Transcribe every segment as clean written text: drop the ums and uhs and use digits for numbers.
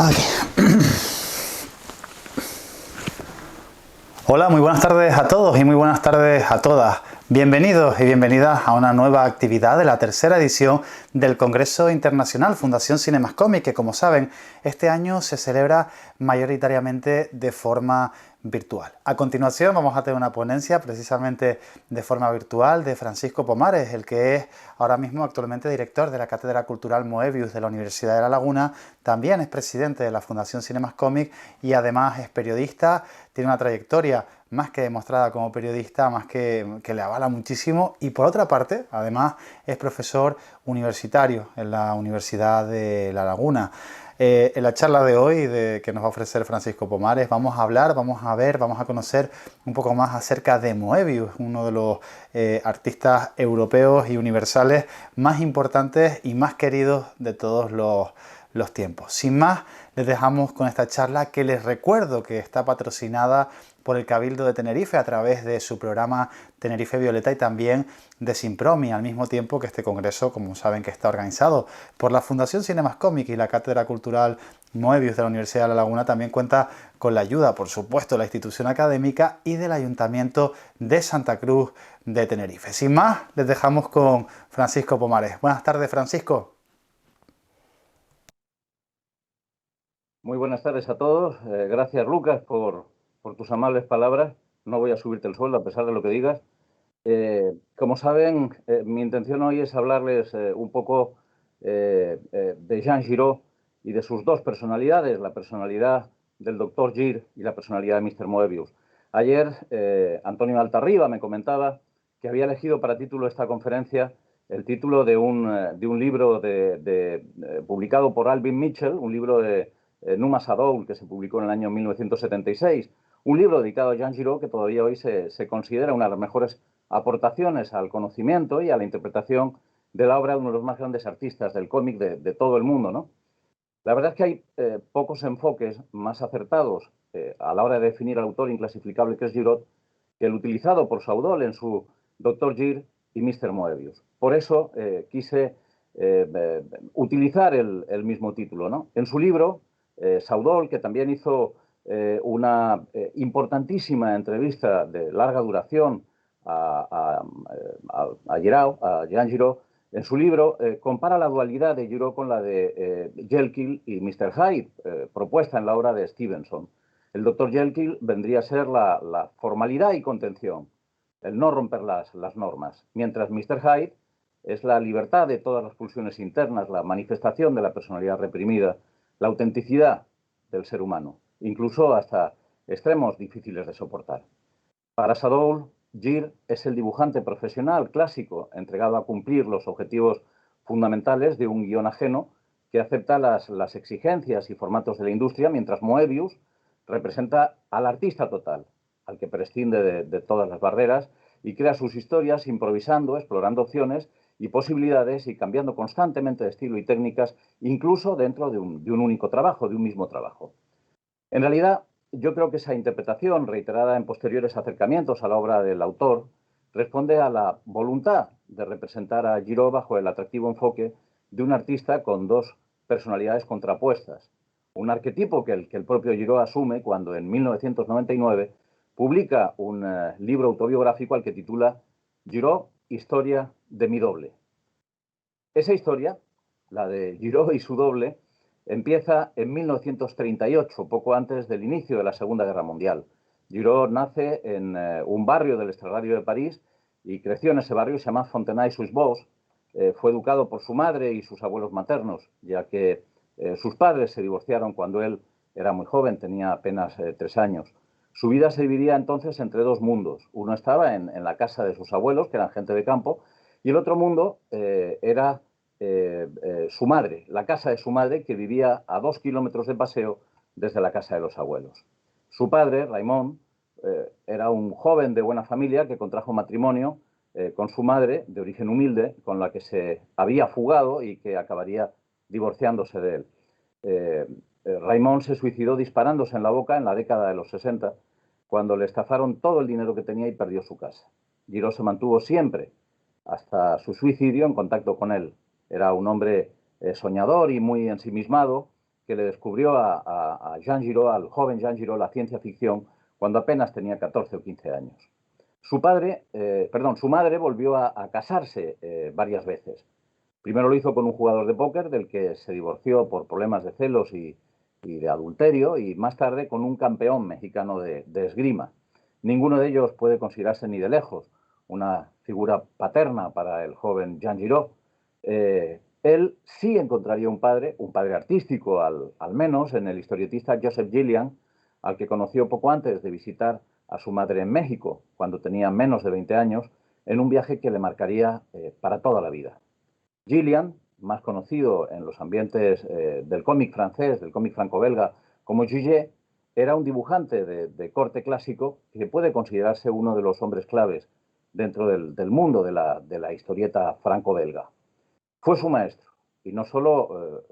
Aquí. Hola, muy buenas tardes a todos y muy buenas tardes a todas. Bienvenidos y bienvenidas a una nueva actividad de la tercera edición del Congreso Internacional Fundación Cinemascomic, que como saben, este año se celebra mayoritariamente de forma virtual. A continuación vamos a tener una ponencia precisamente de forma virtual de Francisco Pomares, el que es ahora mismo actualmente director de la Cátedra Cultural Moebius de la Universidad de La Laguna, también es presidente de la Fundación Cinemascomic y además es periodista, tiene una trayectoria más que demostrada como periodista, más que le avala muchísimo, y por otra parte, además es profesor universitario en la Universidad de La Laguna. En la charla de hoy que nos va a ofrecer Francisco Pomares vamos a hablar, vamos a conocer un poco más acerca de Moebius, uno de los artistas europeos y universales más importantes y más queridos de todos los tiempos. Sin más, les dejamos con esta charla, que les recuerdo que está patrocinada por el Cabildo de Tenerife a través de su programa Tenerife Violeta y también de Simpromi, al mismo tiempo que este congreso, como saben, que está organizado por la Fundación Cinemascomic y la Cátedra Cultural Moebius de la Universidad de La Laguna, también cuenta con la ayuda, por supuesto, de la institución académica y del Ayuntamiento de Santa Cruz de Tenerife. Sin más, les dejamos con Francisco Pomares. Buenas tardes, Francisco. Muy buenas tardes a todos. Gracias, Lucas, por tus amables palabras. No voy a subirte el sueldo a pesar de lo que digas. Como saben, mi intención hoy es hablarles un poco de Jean Giraud y de sus dos personalidades, la personalidad del Dr. Gir y la personalidad de Mr. Moebius. Ayer, Antonio Altarriba me comentaba que había elegido para título esta conferencia el título de un libro publicado por Alvin Mitchell, un libro de Numa Sadoul, que se publicó en el año 1976, un libro dedicado a Jean Giraud que todavía hoy se considera una de las mejores aportaciones al conocimiento y a la interpretación de la obra de uno de los más grandes artistas del cómic de todo el mundo, ¿no? La verdad es que hay pocos enfoques más acertados a la hora de definir al autor inclasificable que es Giraud que el utilizado por Saudol en su Dr. Gir y Mr. Moebius. Por eso quise utilizar el mismo título, ¿no? En su libro, Saudol, que también hizo una importantísima entrevista de larga duración a Jean Giraud, en su libro compara la dualidad de Giraud con la de Jekyll y Mr. Hyde, propuesta en la obra de Stevenson. El Dr. Jekyll vendría a ser la formalidad y contención, el no romper las normas, mientras Mr. Hyde es la libertad de todas las pulsiones internas, la manifestación de la personalidad reprimida, la autenticidad del ser humano, incluso hasta extremos difíciles de soportar. Para Sadoul, Gir es el dibujante profesional clásico entregado a cumplir los objetivos fundamentales de un guión ajeno que acepta las exigencias y formatos de la industria, mientras Moebius representa al artista total, al que prescinde de todas las barreras y crea sus historias improvisando, explorando opciones y posibilidades y cambiando constantemente de estilo y técnicas, incluso dentro de un único trabajo, de un mismo trabajo. En realidad, yo creo que esa interpretación, reiterada en posteriores acercamientos a la obra del autor, responde a la voluntad de representar a Giraud bajo el atractivo enfoque de un artista con dos personalidades contrapuestas. Un arquetipo que el propio Giraud asume cuando en 1999 publica un libro autobiográfico al que titula Giraud, historia de mi doble. Esa historia, la de Giraud y su doble, empieza en 1938, poco antes del inicio de la Segunda Guerra Mundial. Giraud nace en un barrio del extrarradio de París y creció en ese barrio, se llama Fontenay-sous-Bois. Fue educado por su madre y sus abuelos maternos, ya que sus padres se divorciaron cuando él era muy joven, tenía apenas 3 años. Su vida se dividía entonces entre dos mundos. Uno estaba en la casa de sus abuelos, que eran gente de campo, y el otro mundo era su madre, la casa de su madre, que vivía a 2 kilómetros de paseo desde la casa de los abuelos. Su padre, Raymond, era un joven de buena familia que contrajo matrimonio con su madre, de origen humilde, con la que se había fugado y que acabaría divorciándose de él. Raymond se suicidó disparándose en la boca en la década de los 60, cuando le estafaron todo el dinero que tenía y perdió su casa. Giraud se mantuvo siempre, hasta su suicidio, en contacto con él. Era un hombre soñador y muy ensimismado, que le descubrió a Jean Giraud, al joven Jean Giraud, la ciencia ficción cuando apenas tenía 14 o 15 años. Su madre volvió a casarse varias veces. Primero lo hizo con un jugador de póker del que se divorció por problemas de celos y de adulterio, y más tarde con un campeón mexicano de esgrima. Ninguno de ellos puede considerarse ni de lejos una figura paterna para el joven Jean Giraud. Él sí encontraría un padre artístico al menos, en el historietista Joseph Gillian, al que conoció poco antes de visitar a su madre en México, cuando tenía menos de 20 años, en un viaje que le marcaría para toda la vida. Gillian, más conocido en los ambientes del cómic francés, del cómic franco-belga, como Giguet, era un dibujante de corte clásico que puede considerarse uno de los hombres claves dentro del mundo de la historieta franco-belga. Fue su maestro, y no solo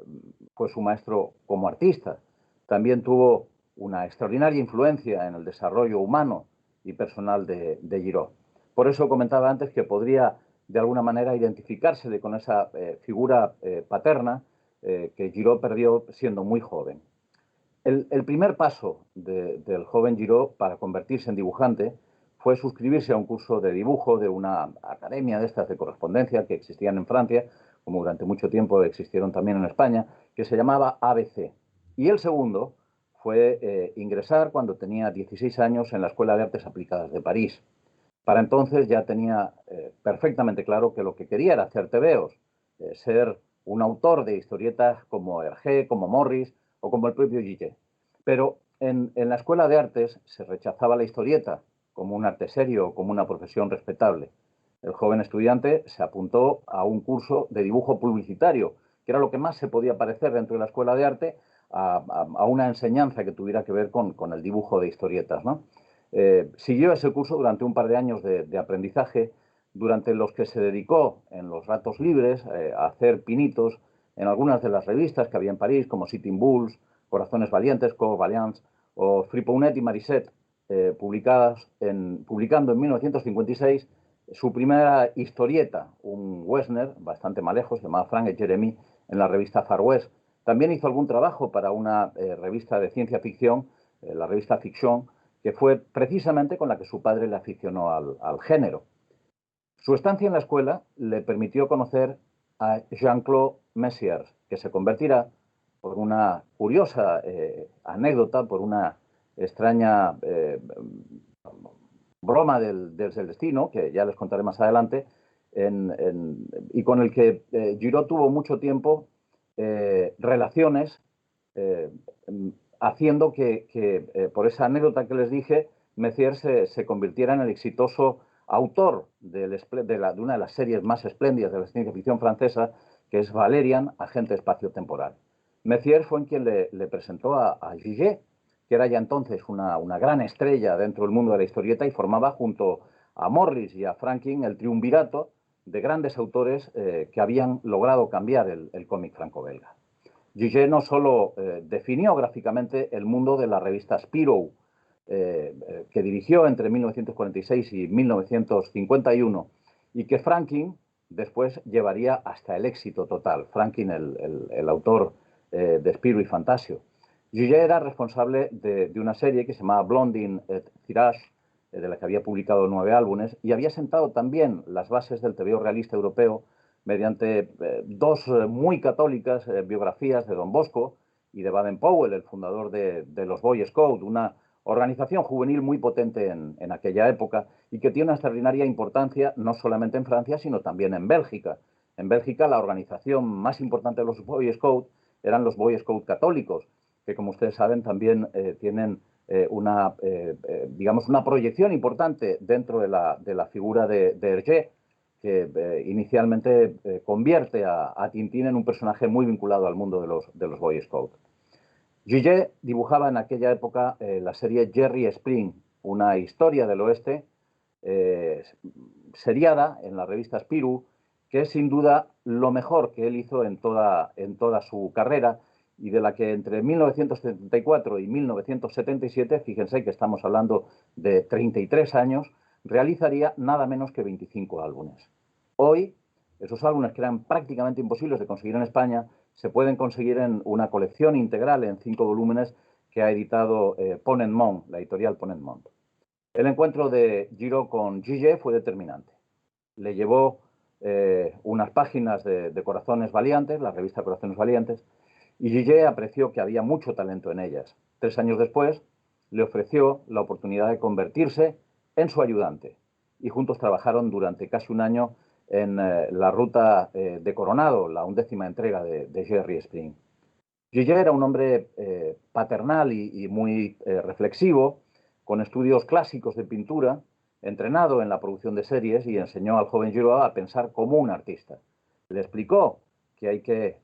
fue su maestro como artista, también tuvo una extraordinaria influencia en el desarrollo humano y personal de Giraud. Por eso comentaba antes que podría de alguna manera identificarse con esa figura paterna que Giraud perdió siendo muy joven. El primer paso del joven Giraud para convertirse en dibujante fue suscribirse a un curso de dibujo de una academia de estas de correspondencia que existían en Francia, como durante mucho tiempo existieron también en España, que se llamaba ABC. Y el segundo fue ingresar cuando tenía 16 años en la Escuela de Artes Aplicadas de París. Para entonces ya tenía perfectamente claro que lo que quería era hacer tebeos, ser un autor de historietas como Hergé, como Morris o como el propio Giguet. Pero en la Escuela de Artes se rechazaba la historieta como un arte serio, como una profesión respetable. El joven estudiante se apuntó a un curso de dibujo publicitario, que era lo que más se podía parecer dentro de la Escuela de Arte a una enseñanza que tuviera que ver con el dibujo de historietas, ¿no? Siguió ese curso durante un par de años de aprendizaje, durante los que se dedicó en los ratos libres a hacer pinitos en algunas de las revistas que había en París, como Sitting Bulls, Corazones Valientes, Corps Valiants o Fripounet y Mariset, publicando en 1956 su primera historieta, un Westner bastante malejos, llamado Frank et Jeremy, en la revista Far West. También hizo algún trabajo para una revista de ciencia ficción, la revista Fiction, que fue precisamente con la que su padre le aficionó al género. Su estancia en la escuela le permitió conocer a Jean-Claude Messiers, que se convertirá, por una curiosa anécdota, por una extraña broma del destino, que ya les contaré más adelante, y con el que Giraud tuvo mucho tiempo relaciones, haciendo que por esa anécdota que les dije, Messier se convirtiera en el exitoso autor de una de las series más espléndidas de la ciencia ficción francesa, que es Valerian, agente espacio-temporal. Messier fue quien le presentó a Giguet, que era ya entonces una gran estrella dentro del mundo de la historieta y formaba junto a Morris y a Franklin el triunvirato de grandes autores que habían logrado cambiar el cómic franco-belga. Giguet no solo definió gráficamente el mundo de la revista Spirou, que dirigió entre 1946 y 1951, y que Franklin después llevaría hasta el éxito total. Franklin, el autor de Spirou y Fantasio. Giguet era responsable de una serie que se llamaba Blondin et Tirage, de la que había publicado 9 álbumes, y había sentado también las bases del tebeo realista europeo mediante dos muy católicas biografías de Don Bosco y de Baden-Powell, el fundador de los Boy Scouts, una organización juvenil muy potente en aquella época y que tiene una extraordinaria importancia no solamente en Francia, sino también en Bélgica. En Bélgica la organización más importante de los Boy Scouts eran los Boy Scouts católicos, que como ustedes saben también tienen digamos una proyección importante dentro de la figura de Hergé, que inicialmente convierte a Tintín en un personaje muy vinculado al mundo de los Boy Scouts. Giguet dibujaba en aquella época la serie Jerry Spring, una historia del oeste seriada en la revista Spirou, que es sin duda lo mejor que él hizo en toda su carrera, y de la que entre 1974 y 1977, fíjense que estamos hablando de 33 años, realizaría nada menos que 25 álbumes. Hoy, esos álbumes que eran prácticamente imposibles de conseguir en España, se pueden conseguir en una colección integral en 5 volúmenes que ha editado Ponent Mont, la editorial Ponent Mont. El encuentro de Giraud con Giguet fue determinante. Le llevó unas páginas de Corazones Valientes, la revista Corazones Valientes, y Giguet apreció que había mucho talento en ellas. 3 años después, le ofreció la oportunidad de convertirse en su ayudante, y juntos trabajaron durante casi un año en la ruta de Coronado, la 11ª entrega de Jerry Spring. Giguet era un hombre paternal y muy reflexivo, con estudios clásicos de pintura, entrenado en la producción de series, y enseñó al joven Giraud a pensar como un artista. Le explicó que hay que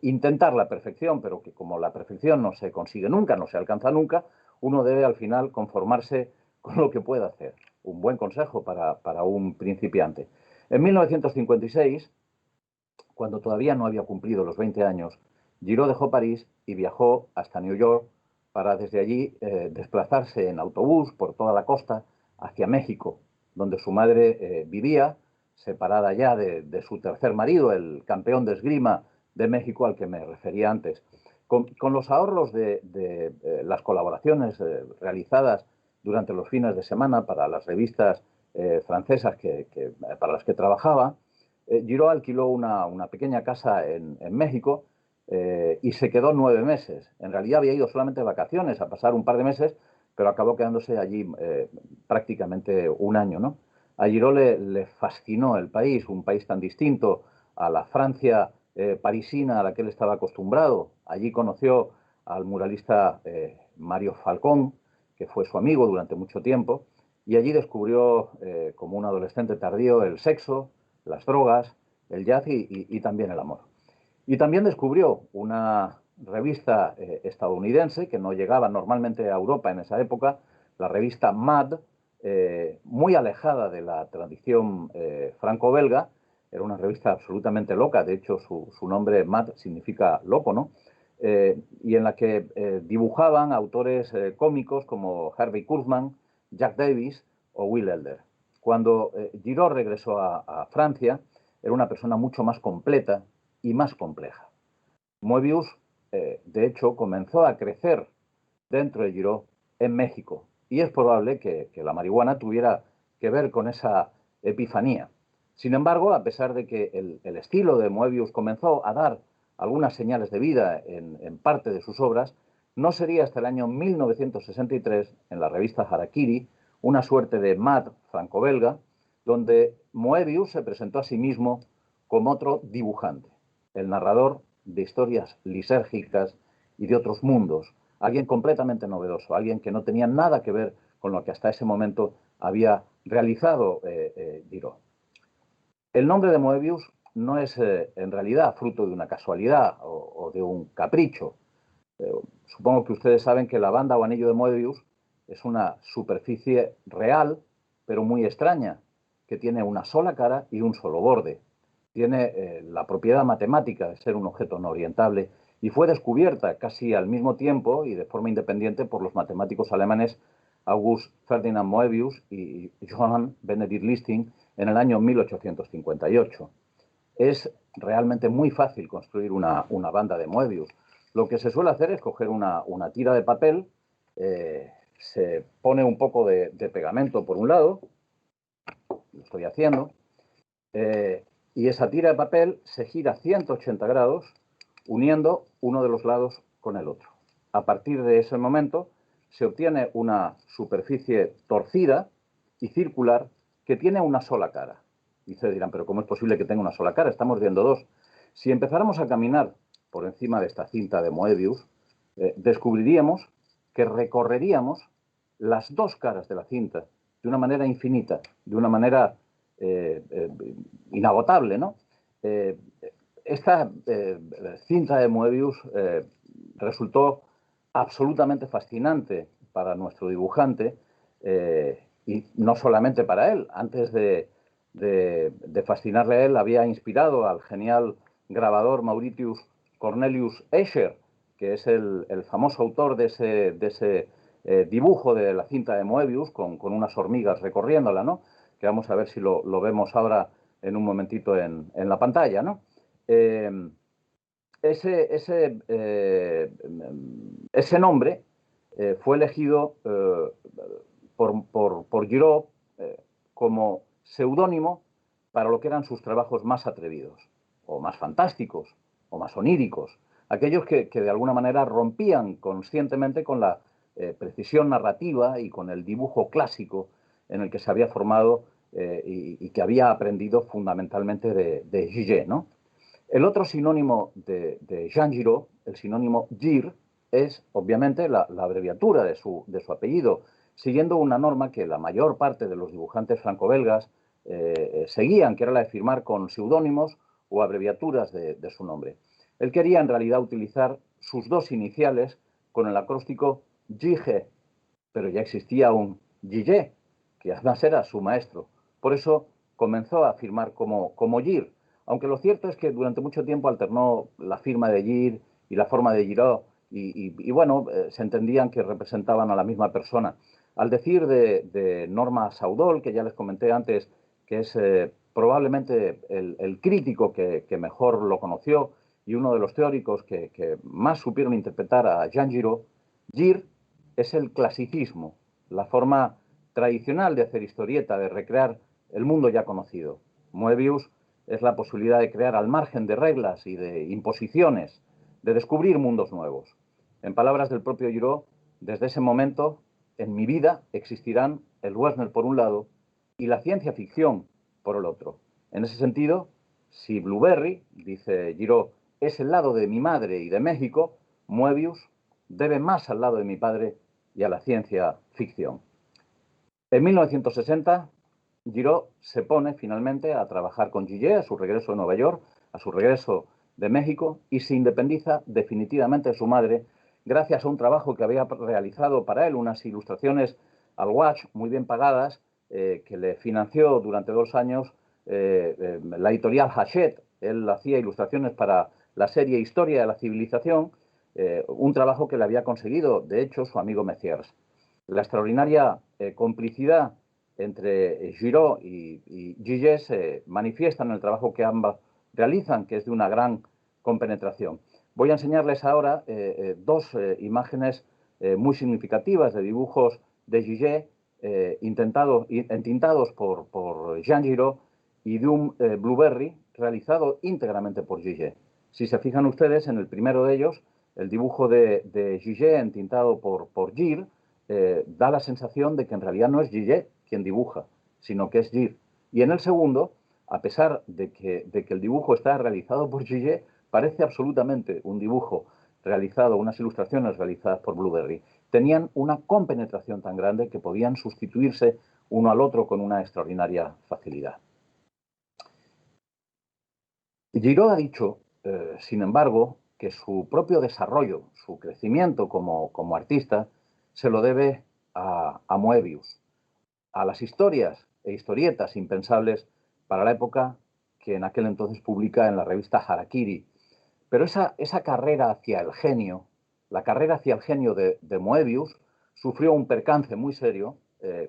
intentar la perfección, pero que como la perfección no se consigue nunca, no se alcanza nunca, uno debe al final conformarse con lo que pueda hacer. Un buen consejo para un principiante. En 1956, cuando todavía no había cumplido los 20 años, Giraud dejó París y viajó hasta New York para desde allí desplazarse en autobús por toda la costa hacia México, donde su madre vivía, separada ya de su tercer marido, el campeón de esgrima de México al que me refería antes. Con los ahorros de las colaboraciones realizadas durante los fines de semana para las revistas francesas para las que trabajaba, Giraud alquiló una pequeña casa en México y se quedó 9 meses. En realidad había ido solamente de vacaciones, a pasar un par de meses, pero acabó quedándose allí prácticamente un año, ¿no? A Giraud le fascinó el país, un país tan distinto a la Francia parisina a la que él estaba acostumbrado. Allí conoció al muralista Mario Falcón, que fue su amigo durante mucho tiempo, y allí descubrió, como un adolescente tardío, el sexo, las drogas, el jazz y también el amor. Y también descubrió una revista estadounidense que no llegaba normalmente a Europa en esa época, la revista Mad, muy alejada de la tradición franco-belga. Era una revista absolutamente loca, de hecho su nombre Mad significa loco, ¿no? Y en la que dibujaban autores cómicos como Harvey Kurtzman, Jack Davis o Will Elder. Cuando Giraud regresó a Francia, era una persona mucho más completa y más compleja. Moebius, de hecho, comenzó a crecer dentro de Giraud en México, y es probable que la marihuana tuviera que ver con esa epifanía. Sin embargo, a pesar de que el estilo de Moebius comenzó a dar algunas señales de vida en parte de sus obras, no sería hasta el año 1963, en la revista Harakiri, una suerte de Mad franco-belga, donde Moebius se presentó a sí mismo como otro dibujante, el narrador de historias lisérgicas y de otros mundos, alguien completamente novedoso, alguien que no tenía nada que ver con lo que hasta ese momento había realizado Giraud. El nombre de Moebius no es en realidad fruto de una casualidad o de un capricho. Supongo que ustedes saben que la banda o anillo de Moebius es una superficie real, pero muy extraña, que tiene una sola cara y un solo borde. Tiene la propiedad matemática de ser un objeto no orientable y fue descubierta casi al mismo tiempo y de forma independiente por los matemáticos alemanes August Ferdinand Moebius y Johann Benedict Listing en el año 1858. Es realmente muy fácil construir una banda de Moebius. Lo que se suele hacer es coger una tira de papel, se pone un poco de pegamento por un lado, lo estoy haciendo, y esa tira de papel se gira 180 grados uniendo uno de los lados con el otro. A partir de ese momento se obtiene una superficie torcida y circular que tiene una sola cara. Y ustedes dirán, pero ¿cómo es posible que tenga una sola cara? Estamos viendo dos. Si empezáramos a caminar por encima de esta cinta de Moebius, descubriríamos que recorreríamos las dos caras de la cinta de una manera infinita, de una manera inagotable, ¿no? Esta cinta de Moebius resultó absolutamente fascinante para nuestro dibujante y no solamente para él. Antes de fascinarle a él, había inspirado al genial grabador Mauritius Cornelius Escher, que es el famoso autor de ese dibujo de la cinta de Moebius con unas hormigas recorriéndola, ¿no? Que vamos a ver si lo vemos ahora en un momentito en la pantalla, ¿no? ese nombre fue elegido por Giraud como seudónimo para lo que eran sus trabajos más atrevidos, o más fantásticos, o más oníricos, aquellos que de alguna manera rompían conscientemente con la precisión narrativa y con el dibujo clásico en el que se había formado y que había aprendido fundamentalmente de Giguet, ¿no? El otro sinónimo de Jean Giraud, el sinónimo Gir, es obviamente la abreviatura de su apellido, siguiendo una norma que la mayor parte de los dibujantes franco-belgas seguían, que era la de firmar con seudónimos o abreviaturas de su nombre. Él quería en realidad utilizar sus dos iniciales con el acróstico Gige, pero ya existía un Gillet, que además era su maestro. Por eso comenzó a firmar como Gir, aunque lo cierto es que durante mucho tiempo alternó la firma de Gir y la forma de Giraud, y bueno, se entendían que representaban a la misma persona. Al decir de Norma Saudol, que ya les comenté antes, que es probablemente el crítico que mejor lo conoció y uno de los teóricos que más supieron interpretar a Jean Giraud, Gir es el clasicismo, la forma tradicional de hacer historieta, de recrear el mundo ya conocido. Moebius es la posibilidad de crear al margen de reglas y de imposiciones, de descubrir mundos nuevos. En palabras del propio Giraud, desde ese momento, en mi vida existirán el Western por un lado y la ciencia ficción por el otro. En ese sentido, si Blueberry, dice Giraud, es el lado de mi madre y de México, Moebius debe más al lado de mi padre y a la ciencia ficción. En 1960, Giraud se pone finalmente a trabajar con Gillet a su regreso a Nueva York, a su regreso de México, y se independiza definitivamente de su madre gracias a un trabajo que había realizado para él, unas ilustraciones al Watch muy bien pagadas, que le financió durante 2 años la editorial Hachette. Él hacía ilustraciones para la serie Historia de la Civilización, un trabajo que le había conseguido, de hecho, su amigo Messiers. La extraordinaria complicidad entre Giraud y Gillet se manifiesta en el trabajo que ambas realizan, que es de una gran compenetración. Voy a enseñarles ahora dos imágenes muy significativas de dibujos de Gillet entintados por Jean Giraud y de un Blueberry realizado íntegramente por Gillet. Si se fijan ustedes, en el primero de ellos, el dibujo de Gillet entintado por Gir, da la sensación de que en realidad no es Gillet quien dibuja, sino que es Gir. Y en el segundo, a pesar de que el dibujo está realizado por Gillet, parece absolutamente un dibujo realizado, unas ilustraciones realizadas por Blueberry. Tenían una compenetración tan grande que podían sustituirse uno al otro con una extraordinaria facilidad. Giraud ha dicho, sin embargo, que su propio desarrollo, su crecimiento como artista, se lo debe a Moebius, a las historias e historietas impensables para la época que en aquel entonces publica en la revista Harakiri. Pero esa carrera hacia el genio, la carrera hacia el genio de Moebius, sufrió un percance muy serio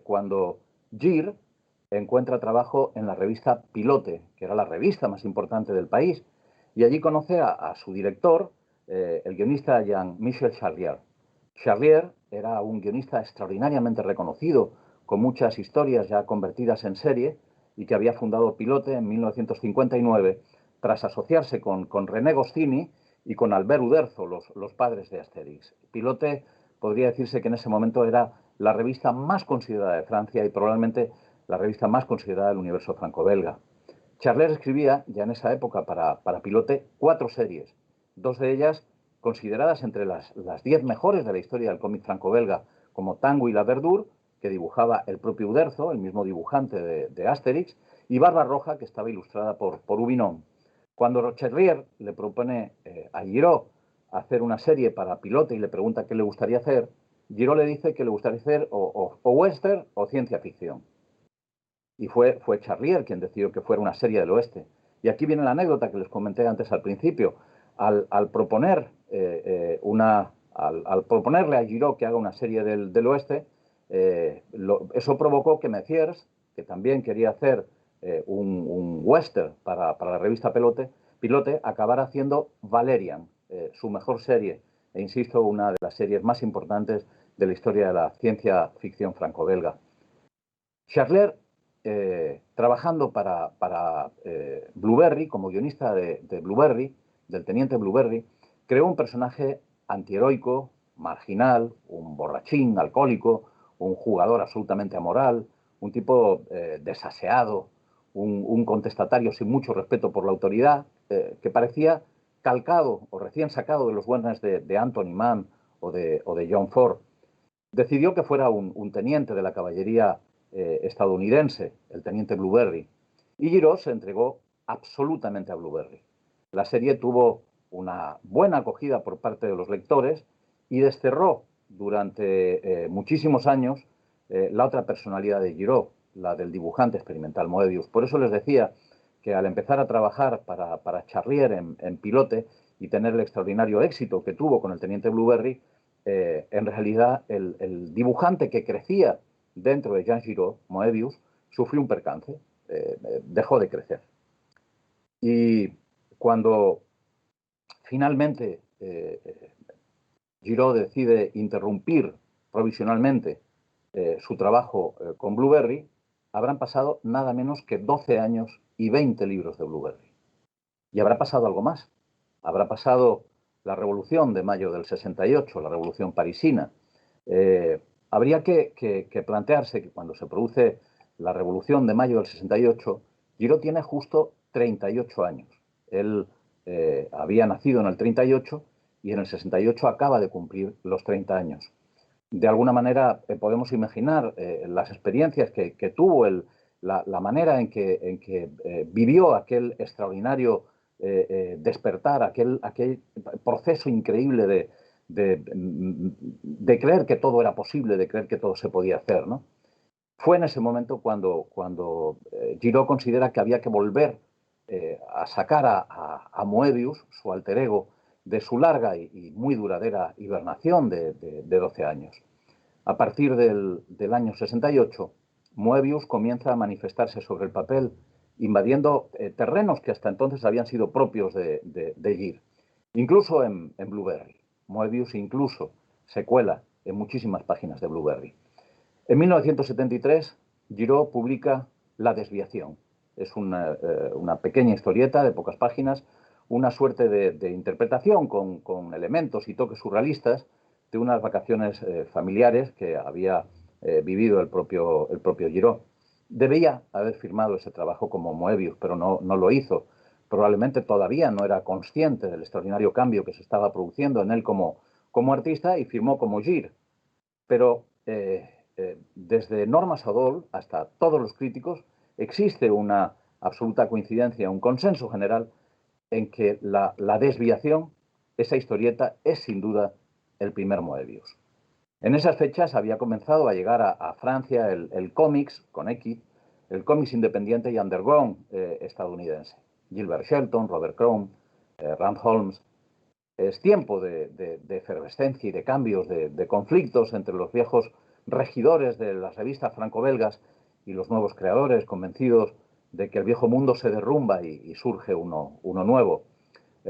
cuando Gir encuentra trabajo en la revista Pilote, que era la revista más importante del país, y allí conoce a su director, el guionista Jean-Michel Charlier. Charlier era un guionista extraordinariamente reconocido, con muchas historias ya convertidas en serie, y que había fundado Pilote en 1959, tras asociarse con René Goscinny y con Albert Uderzo, los padres de Asterix. Pilote podría decirse que en ese momento era la revista más considerada de Francia y probablemente la revista más considerada del universo franco-belga. Charlier escribía ya en esa época para Pilote 4 series, 2 de ellas consideradas entre las 10 mejores de la historia del cómic franco-belga, como Tango y la Verdure, que dibujaba el propio Uderzo, el mismo dibujante de Asterix, y Barba Roja, que estaba ilustrada por Ubinon. Cuando Charlier le propone a Giraud hacer una serie para Pilote y le pregunta qué le gustaría hacer, Giraud le dice que le gustaría hacer o western o ciencia ficción. Y fue Charlier quien decidió que fuera una serie del oeste. Y aquí viene la anécdota que les comenté antes al principio. Al proponerle a Giraud que haga una serie del oeste, eso provocó que Messiers, que también quería hacer un western para la revista Pilote, Pilote acabara haciendo Valerian, su mejor serie, e insisto, una de las series más importantes de la historia de la ciencia ficción franco-belga. Charlier, trabajando para Blueberry, como guionista de Blueberry, del teniente Blueberry, creó un personaje antiheroico, marginal, un borrachín, alcohólico, un jugador absolutamente amoral, un tipo desaseado, un contestatario sin mucho respeto por la autoridad, que parecía calcado o recién sacado de los westerns de Anthony Mann o de John Ford. Decidió que fuera un teniente de la caballería estadounidense, el teniente Blueberry, y Giraud se entregó absolutamente a Blueberry. La serie tuvo una buena acogida por parte de los lectores y desterró durante muchísimos años la otra personalidad de Giraud, la del dibujante experimental Moebius. Por eso les decía que al empezar a trabajar para Charlier en Pilote y tener el extraordinario éxito que tuvo con el teniente Blueberry, en realidad el dibujante que crecía dentro de Jean Giraud, Moebius, sufrió un percance, dejó de crecer. Y cuando finalmente Giraud decide interrumpir provisionalmente su trabajo con Blueberry, habrán pasado nada menos que 12 años y 20 libros de Blueberry. Y habrá pasado algo más. Habrá pasado la Revolución de mayo del 68, la Revolución parisina. Habría que plantearse que cuando se produce la Revolución de mayo del 68, Giraud tiene justo 38 años. Él había nacido en el 38 y en el 68 acaba de cumplir los 30 años. De alguna manera podemos imaginar las experiencias que tuvo, la manera en que vivió aquel extraordinario despertar, aquel proceso increíble de creer que todo era posible, de creer que todo se podía hacer, ¿no? Fue en ese momento cuando Giraud considera que había que volver a sacar a Moebius, su alter ego, de su larga y muy duradera hibernación de 12 años. A partir del año 68, Moebius comienza a manifestarse sobre el papel, invadiendo terrenos que hasta entonces habían sido propios de Giraud. Incluso en Blueberry. Moebius incluso se cuela en muchísimas páginas de Blueberry. En 1973, Giraud publica La desviación. Es una pequeña historieta de pocas páginas, una suerte de interpretación con elementos y toques surrealistas de unas vacaciones familiares que había vivido el propio Giraud. Debía haber firmado ese trabajo como Moebius, pero no lo hizo. Probablemente todavía no era consciente del extraordinario cambio que se estaba produciendo en él como artista y firmó como Giraud. Pero desde Norma Sadol hasta todos los críticos existe una absoluta coincidencia, un consenso general en que la desviación, esa historieta, es sin duda el primer Moebius. En esas fechas había comenzado a llegar a Francia el cómics, con X, el cómics independiente y underground estadounidense. Gilbert Shelton, Robert Crumb, Rand Holmes. Es tiempo de efervescencia y de cambios, de conflictos entre los viejos regidores de las revistas franco-belgas y los nuevos creadores, convencidos de que el viejo mundo se derrumba y surge uno nuevo.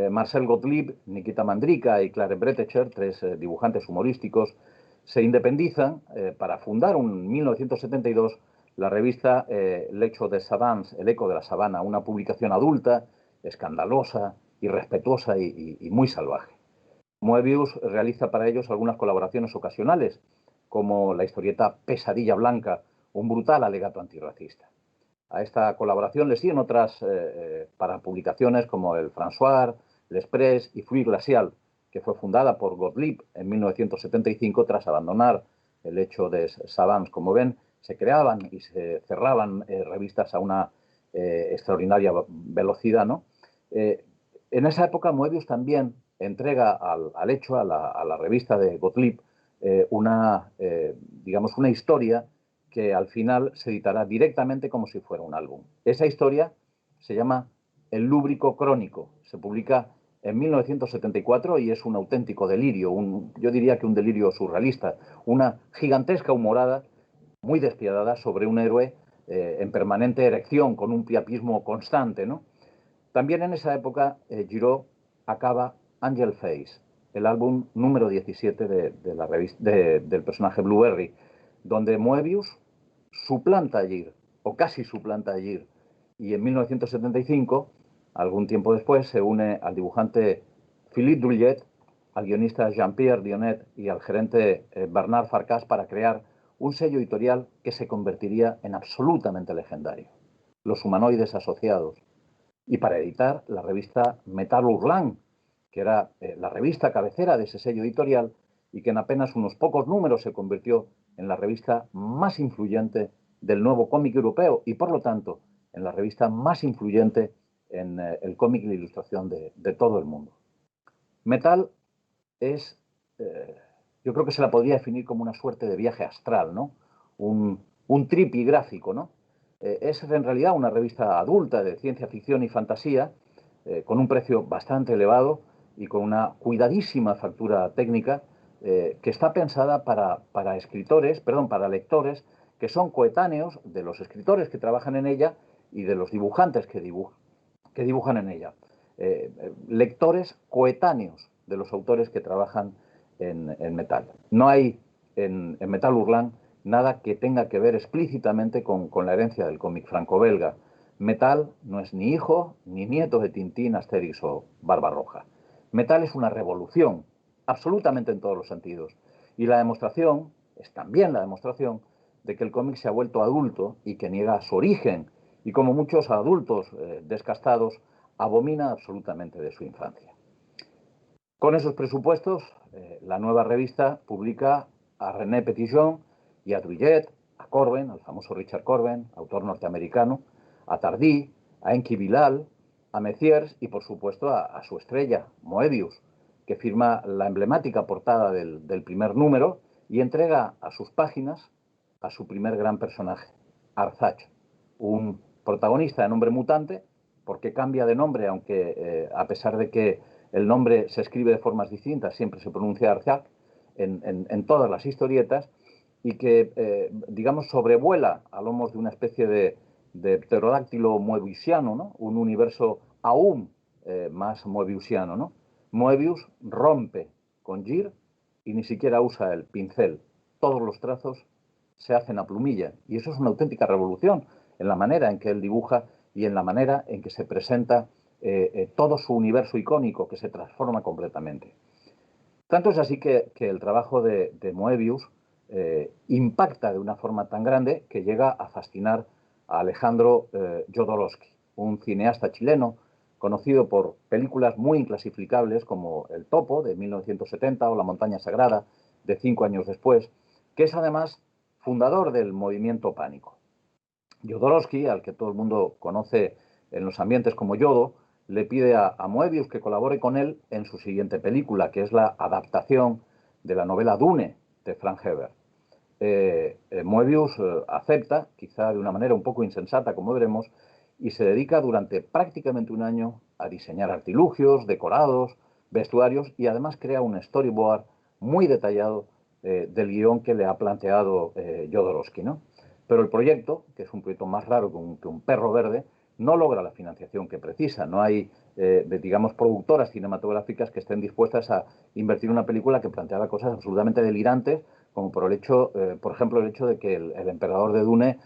Marcel Gottlieb, Nikita Mandrika y Clare Bretecher, tres dibujantes humorísticos, se independizan para fundar en 1972 la revista L'Echo des Savants, El Eco de la Sabana, una publicación adulta, escandalosa, irrespetuosa y muy salvaje. Moebius realiza para ellos algunas colaboraciones ocasionales, como la historieta Pesadilla Blanca, un brutal alegato antirracista. A esta colaboración le siguen otras para publicaciones como el François, L'Express y Fruit Glacial, que fue fundada por Gottlieb en 1975 tras abandonar el hecho de Savants. Como ven, se creaban y se cerraban revistas a una extraordinaria velocidad, ¿no? En esa época Moebius también entrega al hecho, a la revista de Gottlieb, digamos, una historia que al final se editará directamente como si fuera un álbum. Esa historia se llama El Lúbrico Crónico. Se publica en 1974 y es un auténtico delirio, yo diría que un delirio surrealista, una gigantesca humorada muy despiadada sobre un héroe en permanente erección, con un priapismo constante, ¿no? También en esa época Giraud acaba Angel Face, el álbum número 17 de la revista, del personaje Blueberry, donde Moebius suplanta a Gir, o casi suplanta a Gir, y en 1975, algún tiempo después, se une al dibujante Philippe Drouillet, al guionista Jean-Pierre Dionnet y al gerente Bernard Farkas para crear un sello editorial que se convertiría en absolutamente legendario, Los Humanoides Asociados, y para editar la revista Metal Hurlant, que era la revista cabecera de ese sello editorial y que en apenas unos pocos números se convirtió en la revista más influyente del nuevo cómic europeo y, por lo tanto, en la revista más influyente en el cómic y la ilustración de todo el mundo. Metal es, yo creo que se la podría definir como una suerte de viaje astral, ¿no? Un tripi gráfico, ¿no? Es en realidad una revista adulta de ciencia ficción y fantasía, con un precio bastante elevado y con una cuidadísima factura técnica, que está pensada para escritores, perdón, para lectores que son coetáneos de los escritores que trabajan en ella y de los dibujantes que dibujan en ella. Lectores coetáneos de los autores que trabajan en Metal. No hay en Metal Hurlant nada que tenga que ver explícitamente con la herencia del cómic franco-belga. Metal no es ni hijo ni nieto de Tintín, Asterix o Barbarroja. Metal es una revolución, absolutamente en todos los sentidos. Y la demostración es también la demostración de que el cómic se ha vuelto adulto y que niega su origen. Y como muchos adultos descastados, abomina absolutamente de su infancia. Con esos presupuestos, la nueva revista publica a René Petitjean y a Drouillet, a Corben, al famoso Richard Corben, autor norteamericano, a Tardy, a Enki Bilal, a Messiers y, por supuesto, a su estrella, Moebius, que firma la emblemática portada del primer número y entrega a sus páginas a su primer gran personaje, Arzach, un protagonista de nombre mutante, porque cambia de nombre, aunque a pesar de que el nombre se escribe de formas distintas, siempre se pronuncia Arzach en todas las historietas, y que, digamos, sobrevuela a lomos de una especie de pterodáctilo moebiusiano, ¿no? Un universo aún más moebiusiano, ¿no? Moebius rompe con Gir y ni siquiera usa el pincel. Todos los trazos se hacen a plumilla, y eso es una auténtica revolución en la manera en que él dibuja y en la manera en que se presenta todo su universo icónico, que se transforma completamente. Tanto es así que el trabajo de Moebius impacta de una forma tan grande que llega a fascinar a Alejandro Jodorowsky, un cineasta chileno conocido por películas muy inclasificables como El Topo, de 1970, o La Montaña Sagrada, de 5 años después, que es además fundador del movimiento Pánico. Jodorowsky, al que todo el mundo conoce en los ambientes como Yodo, le pide a Moebius que colabore con él en su siguiente película, que es la adaptación de la novela Dune, de Frank Herbert. Moebius acepta, quizá de una manera un poco insensata, como veremos, y se dedica durante prácticamente un año a diseñar artilugios, decorados, vestuarios, y además crea un storyboard muy detallado del guión que le ha planteado Jodorowsky, ¿no? Pero el proyecto, que es un proyecto más raro que un perro verde, no logra la financiación que precisa. No hay, digamos, productoras cinematográficas que estén dispuestas a invertir en una película que planteaba cosas absolutamente delirantes, como por el hecho, por ejemplo, el hecho de que el emperador de Dune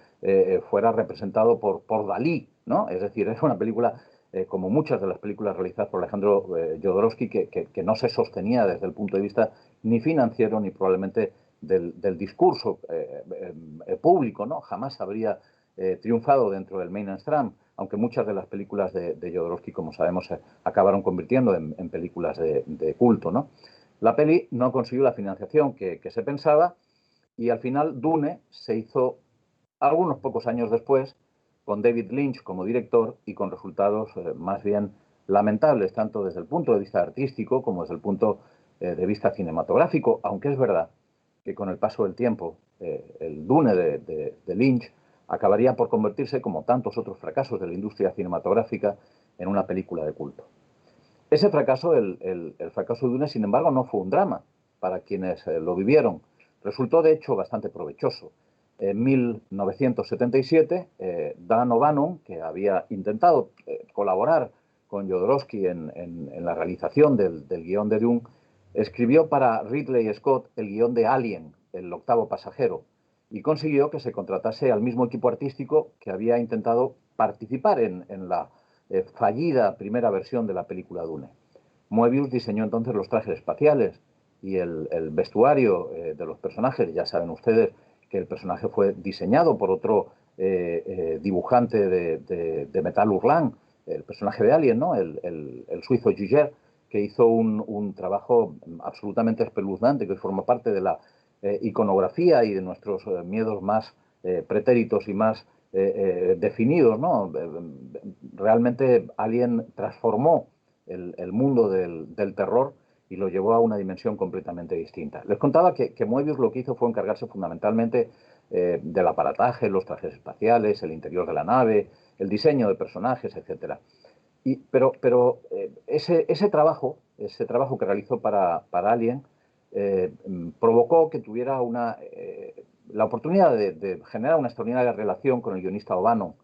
fuera representado por Dalí, ¿no? Es decir, es una película, como muchas de las películas realizadas por Alejandro Jodorowsky, que no se sostenía desde el punto de vista ni financiero ni probablemente del discurso público, ¿no? Jamás habría triunfado dentro del mainstream, aunque muchas de las películas de Jodorowsky, como sabemos, se acabaron convirtiendo en películas de culto, ¿no? La peli no consiguió la financiación que se pensaba, y al final Dune se hizo algunos pocos años después, con David Lynch como director y con resultados más bien lamentables, tanto desde el punto de vista artístico como desde el punto de vista cinematográfico, aunque es verdad que con el paso del tiempo el Dune de Lynch acabaría por convertirse, como tantos otros fracasos de la industria cinematográfica, en una película de culto. Ese fracaso, el fracaso de Dune, sin embargo, no fue un drama para quienes lo vivieron. Resultó, de hecho, bastante provechoso. En 1977, Dan O'Bannon, que había intentado colaborar con Jodorowsky en la realización del guión de Dune, escribió para Ridley Scott el guión de Alien, el octavo pasajero, y consiguió que se contratase al mismo equipo artístico que había intentado participar en la fallida primera versión de la película Dune. Moebius diseñó entonces los trajes espaciales y el vestuario de los personajes. Ya saben ustedes que el personaje fue diseñado por otro dibujante de Metal Hurlant, el personaje de Alien, ¿no? el suizo Giger, que hizo un trabajo absolutamente espeluznante, que hoy forma parte de la iconografía y de nuestros miedos más pretéritos y más definidos, ¿no? Realmente Alien transformó el mundo del terror y lo llevó a una dimensión completamente distinta. Les contaba que Moebius lo que hizo fue encargarse fundamentalmente del aparataje, los trajes espaciales, el interior de la nave, el diseño de personajes, etc. Pero ese trabajo que realizó para Alien, provocó que tuviera la oportunidad de generar una extraordinaria relación con el guionista O'Bannon.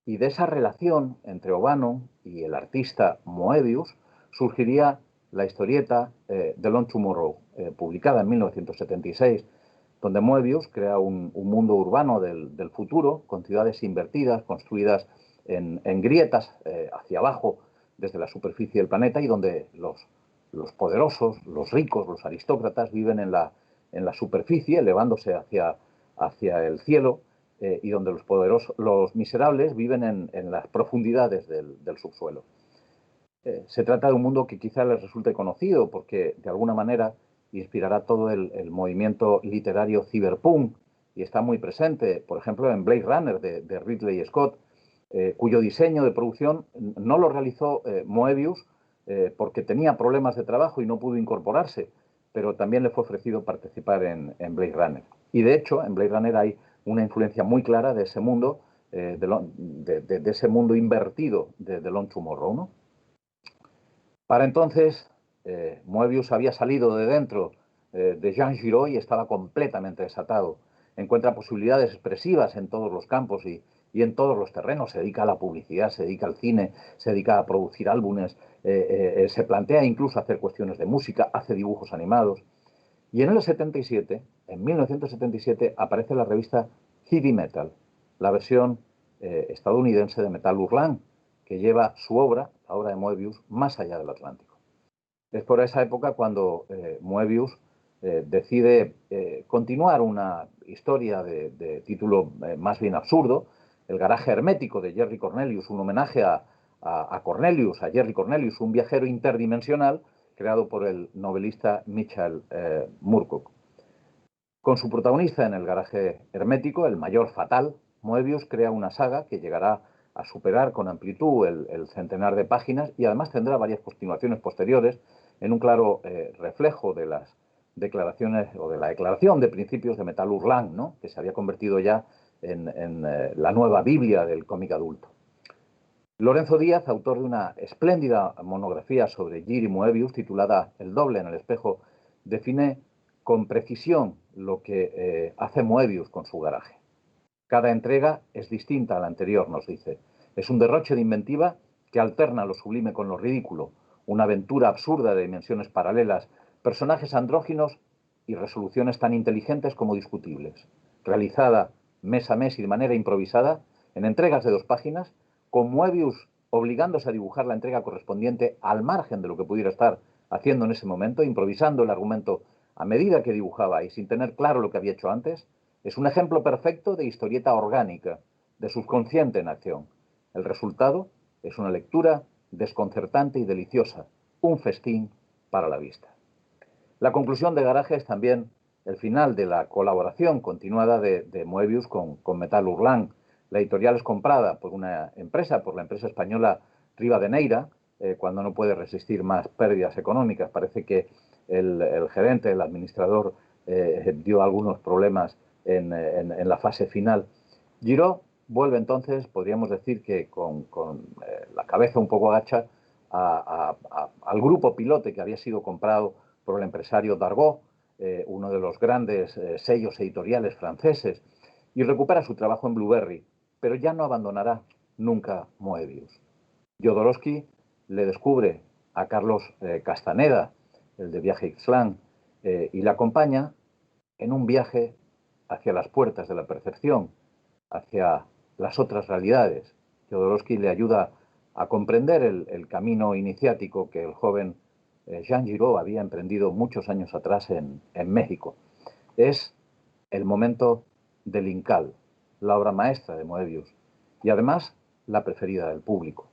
Y de esa relación entre O'Bannon y el artista Moebius surgiría la historieta The Long Tomorrow, publicada en 1976, donde Moebius crea un mundo urbano del futuro, con ciudades invertidas, construidas en grietas hacia abajo desde la superficie del planeta, y donde los poderosos, los ricos, los aristócratas viven en la superficie, elevándose hacia el cielo, y donde los miserables viven en las profundidades del subsuelo. Se trata de un mundo que quizá les resulte conocido porque de alguna manera inspirará todo el movimiento literario cyberpunk y está muy presente, por ejemplo, en Blade Runner de Ridley Scott, cuyo diseño de producción no lo realizó Moebius porque tenía problemas de trabajo y no pudo incorporarse, pero también le fue ofrecido participar en Blade Runner. Y de hecho, en Blade Runner hay una influencia muy clara de ese mundo, de ese mundo invertido de The Long Tomorrow, ¿no? Para entonces, Moebius había salido de dentro de Jean Giraud y estaba completamente desatado. Encuentra posibilidades expresivas en todos los campos y en todos los terrenos. Se dedica a la publicidad, se dedica al cine, se dedica a producir álbumes, se plantea incluso hacer cuestiones de música, hace dibujos animados. Y en el 77, en 1977, aparece la revista Heavy Metal, la versión estadounidense de Metal Hurlant, que lleva su obra, la obra de Moebius, más allá del Atlántico. Es por esa época cuando Moebius decide continuar una historia de título más bien absurdo, El garaje hermético de Jerry Cornelius, un homenaje a Jerry Cornelius, un viajero interdimensional creado por el novelista Michael Moorcock. Con su protagonista en el garaje hermético, el mayor fatal, Moebius crea una saga que llegará a superar con amplitud el centenar de páginas y además tendrá varias continuaciones posteriores en un claro reflejo de las declaraciones o de la declaración de principios de Metal Hurlant, ¿no? Que se había convertido ya en la nueva Biblia del cómic adulto. Lorenzo Díaz, autor de una espléndida monografía sobre Jiri Moebius titulada El doble en el espejo, define con precisión lo que hace Moebius con su garaje. Cada entrega es distinta a la anterior, nos dice. Es un derroche de inventiva que alterna lo sublime con lo ridículo, una aventura absurda de dimensiones paralelas, personajes andróginos y resoluciones tan inteligentes como discutibles. Realizada mes a mes y de manera improvisada, en entregas de 2 páginas, con Moebius obligándose a dibujar la entrega correspondiente al margen de lo que pudiera estar haciendo en ese momento, improvisando el argumento a medida que dibujaba y sin tener claro lo que había hecho antes, es un ejemplo perfecto de historieta orgánica, de subconsciente en acción. El resultado es una lectura desconcertante y deliciosa, un festín para la vista. La conclusión de Garaje es también el final de la colaboración continuada de Moebius con Metal Hurlant. La editorial es comprada por la empresa española Rivadeneira, cuando no puede resistir más pérdidas económicas. Parece que el gerente, el administrador, dio algunos problemas en la fase final. Giraud vuelve entonces, podríamos decir que con la cabeza un poco agacha, al grupo pilote que había sido comprado por el empresario Dargaud, uno de los grandes sellos editoriales franceses, y recupera su trabajo en Blueberry, pero ya no abandonará nunca Moebius. Jodorowsky le descubre a Carlos Castaneda, el de Viaje Ixtlán, y le acompaña en un viaje hacia las puertas de la percepción, hacia las otras realidades. Jodorowsky le ayuda a comprender el camino iniciático que el joven Jean Giraud había emprendido muchos años atrás en México. Es el momento del Incal, la obra maestra de Moebius, y además la preferida del público.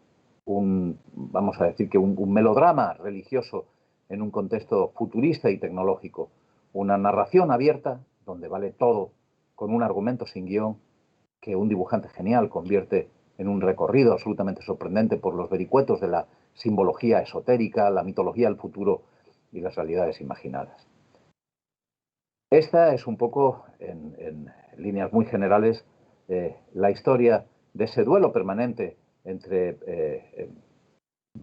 Vamos a decir que un melodrama religioso en un contexto futurista y tecnológico, una narración abierta donde vale todo, con un argumento sin guión que un dibujante genial convierte en un recorrido absolutamente sorprendente por los vericuetos de la simbología esotérica, la mitología del futuro y las realidades imaginadas. Esta es un poco, en líneas muy generales, la historia de ese duelo permanente entre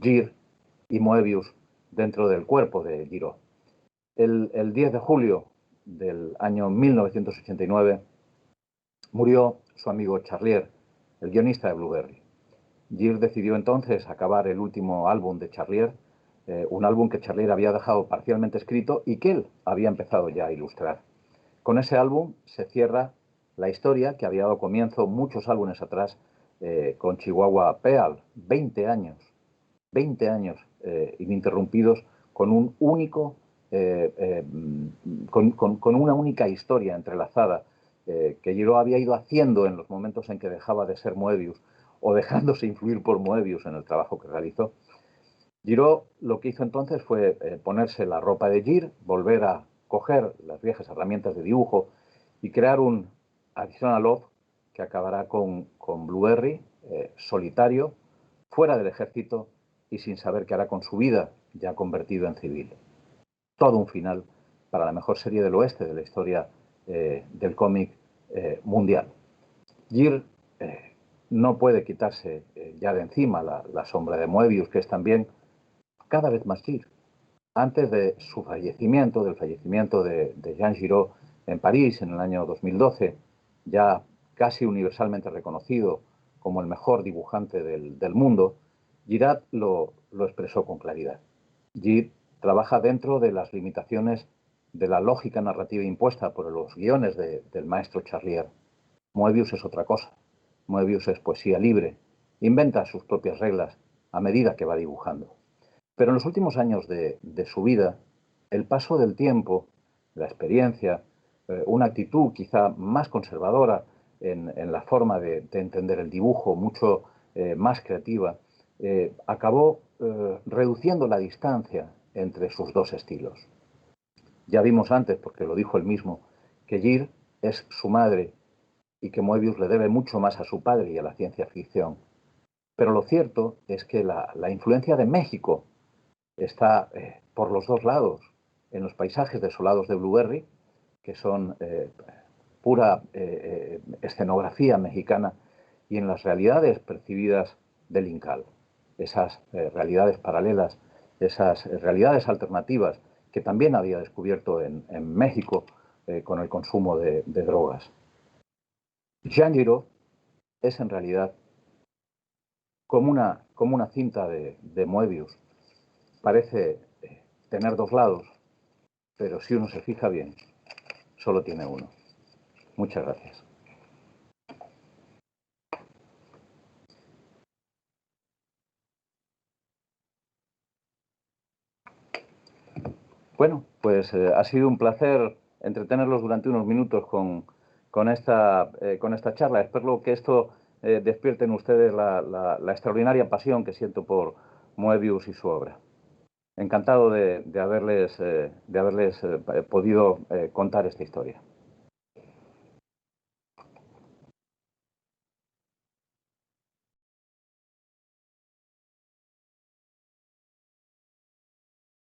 Gir y Moebius dentro del cuerpo de Giraud. El 10 de julio del año 1989 murió su amigo Charlier, el guionista de Blueberry. Gir decidió entonces acabar el último álbum de Charlier, un álbum que Charlier había dejado parcialmente escrito y que él había empezado ya a ilustrar. Con ese álbum se cierra la historia que había dado comienzo muchos álbumes atrás con Chihuahua Peal, 20 años ininterrumpidos con un único, con una única historia entrelazada que Giraud había ido haciendo en los momentos en que dejaba de ser Moebius o dejándose influir por Moebius en el trabajo que realizó. Giraud lo que hizo entonces fue ponerse la ropa de Gir, volver a coger las viejas herramientas de dibujo y crear un Additional Love que acabará con Blueberry, solitario, fuera del ejército y sin saber qué hará con su vida, ya convertido en civil. Todo un final para la mejor serie del oeste de la historia del cómic mundial. Gir no puede quitarse ya de encima la sombra de Moebius, que es también cada vez más Gir. Antes de su fallecimiento, del fallecimiento de Jean Giraud en París en el año 2012, ya casi universalmente reconocido como el mejor dibujante del mundo, Giraud lo expresó con claridad. Gir trabaja dentro de las limitaciones de la lógica narrativa impuesta por los guiones del maestro Charlier. Moebius es otra cosa. Moebius es poesía libre, inventa sus propias reglas a medida que va dibujando. Pero en los últimos años de su vida, el paso del tiempo, la experiencia, una actitud quizá más conservadora en la forma de entender el dibujo, mucho más creativa, acabó reduciendo la distancia entre sus dos estilos. Ya vimos antes, porque lo dijo él mismo, que Gir es su madre y que Moebius le debe mucho más a su padre y a la ciencia ficción. Pero lo cierto es que la influencia de México está por los dos lados, en los paisajes desolados de Blueberry, que son pura escenografía mexicana, y en las realidades percibidas del Incal, esas realidades paralelas, esas realidades alternativas que también había descubierto en México con el consumo de drogas. Jean Giraud es en realidad como una cinta de Moebius. Parece tener dos lados, pero si uno se fija bien, solo tiene uno. Muchas gracias. Bueno, pues ha sido un placer entretenerlos durante unos minutos con esta charla. Espero que esto despierte en ustedes la extraordinaria pasión que siento por Moebius y su obra. Encantado de haberles podido contar esta historia.